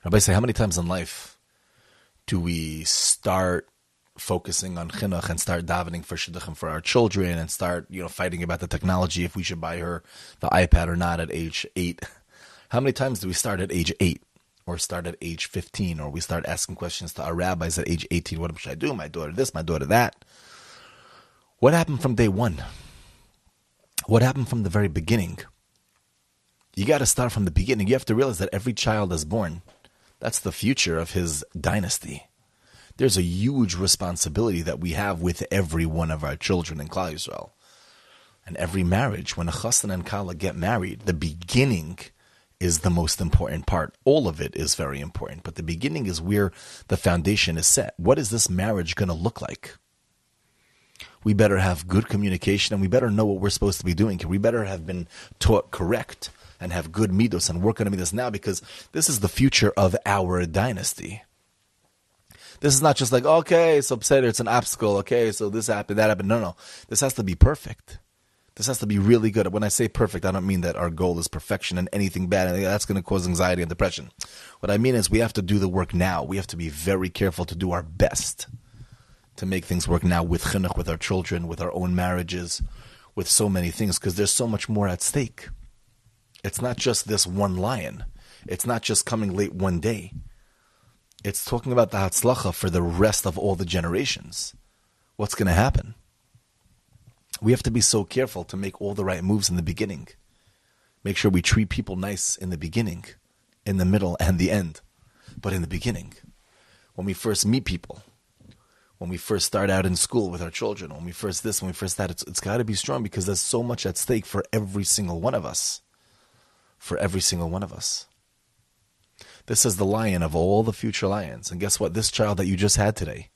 Rabbi say, how many times in life do we start focusing on chinuch and start davening for shidduchim for our children and start, fighting about the technology, if we should buy her the iPad or not at age 8? How many times do we start at age 8 or start at age 15, or we start asking questions to our rabbis at age 18? What should I do? My daughter this, my daughter that. What happened from day one? What happened from the very beginning? You got to start from the beginning. You have to realize that every child is born, that's the future of his dynasty. There's a huge responsibility that we have with every one of our children in Klal Yisrael. And every marriage, when a chassan and kala get married, the beginning is the most important part. All of it is very important, but the beginning is where the foundation is set. What is this marriage going to look like? We better have good communication, and we better know what we're supposed to be doing. We better have been taught correct and have good midos and work on midos now, because this is the future of our dynasty. This is not just like, okay, so it's an obstacle, okay, so this happened, that happened. No. This has to be perfect. This has to be really good. When I say perfect, I don't mean that our goal is perfection and anything bad. That's going to cause anxiety and depression. What I mean is we have to do the work now. We have to be very careful to do our best to make things work now with chinuch, with our children, with our own marriages, with so many things, because there's so much more at stake. It's not just this one lion. It's not just coming late one day. It's talking about the hatzlacha for the rest of all the generations. What's going to happen? We have to be so careful to make all the right moves in the beginning. Make sure we treat people nice in the beginning, in the middle, and the end. But in the beginning, when we first meet people, when we first start out in school with our children, when we first this, when we first that, it's got to be strong, because there's so much at stake for every single one of us. For every single one of us. This is the lion of all the future lions. And guess what? This child that you just had today,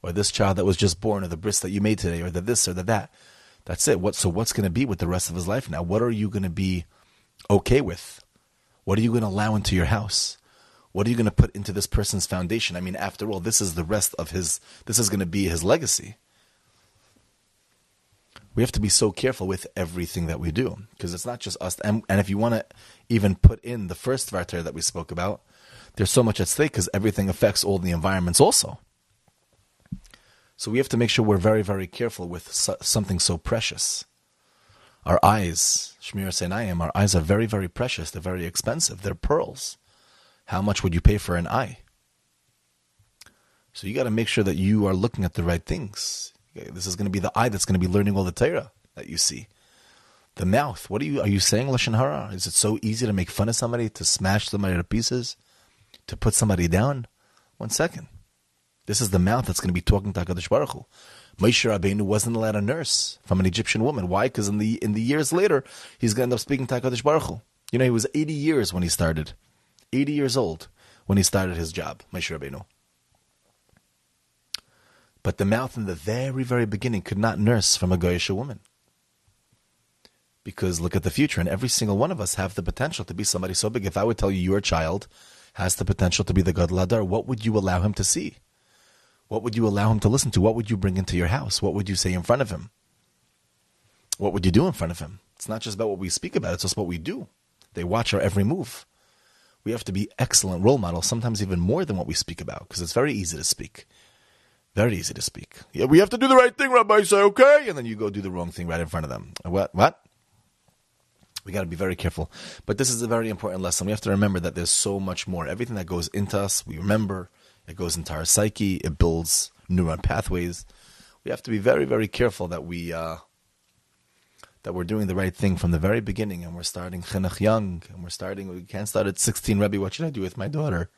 or this child that was just born, or the bris that you made today, or the this or the that, that's it. So what's going to be with the rest of his life now? What are you going to be okay with? What are you going to allow into your house? What are you going to put into this person's foundation? I mean, after all, this is the rest of this is going to be his legacy. We have to be so careful with everything that we do, because it's not just us. And if you want to even put in the first Varter that we spoke about, there's so much at stake, because everything affects all the environments also. So we have to make sure we're very, very careful with something so precious. Our eyes, Shmir Seinayim, our eyes are very, very precious. They're very expensive. They're pearls. How much would you pay for an eye? So you got to make sure that you are looking at the right things. This is going to be the eye that's going to be learning all the Torah that you see. The mouth. Are you saying Lashon Hara? Is it so easy to make fun of somebody, to smash somebody to pieces, to put somebody down? 1 second. This is the mouth that's going to be talking to HaKadosh Baruch Hu. Moshe Rabbeinu wasn't allowed to nurse from an Egyptian woman. Why? Because in the years later, he's going to end up speaking to HaKadosh Baruch Hu. He was 80 years when he started. 80 years old when he started his job, Moshe Rabbeinu. But the mouth in the very, very beginning could not nurse from a Goyish woman. Because look at the future, and every single one of us have the potential to be somebody so big. If I would tell you your child has the potential to be the Gadol Hadar, what would you allow him to see? What would you allow him to listen to? What would you bring into your house? What would you say in front of him? What would you do in front of him? It's not just about what we speak about, it's just what we do. They watch our every move. We have to be excellent role models, sometimes even more than what we speak about, because it's very easy to speak. Very easy to speak. Yeah, we have to do the right thing, Rabbi, say, okay? And then you go do the wrong thing right in front of them. What? We got to be very careful. But this is a very important lesson. We have to remember that there's so much more. Everything that goes into us, we remember. It goes into our psyche. It builds neuron pathways. We have to be very, very careful that we're doing the right thing from the very beginning, and we're starting chinuch young, and we can't start at 16, Rebbe, what should I do with my daughter?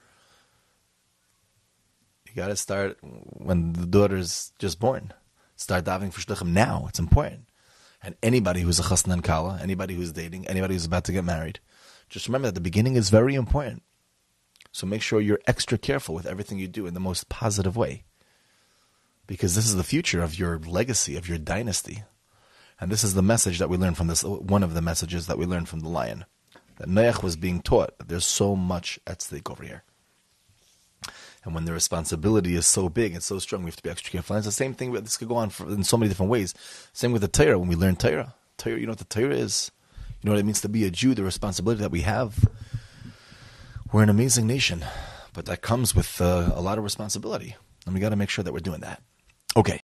You got to start when the daughter's just born. Start davening for shluchim now. It's important. And anybody who's a chassan and kala, anybody who's dating, anybody who's about to get married, just remember that the beginning is very important. So make sure you're extra careful with everything you do in the most positive way. Because this is the future of your legacy, of your dynasty. And this is the message that we learned from this, one of the messages that we learned from the lion. That Noach was being taught that there's so much at stake over here. And when the responsibility is so big and so strong, we have to be extra careful. And it's the same thing, this could go on in so many different ways. Same with the Torah, when we learn Torah. Torah, you know what the Torah is? You know what it means to be a Jew, the responsibility that we have. We're an amazing nation. But that comes with a lot of responsibility. And we got to make sure that we're doing that. Okay.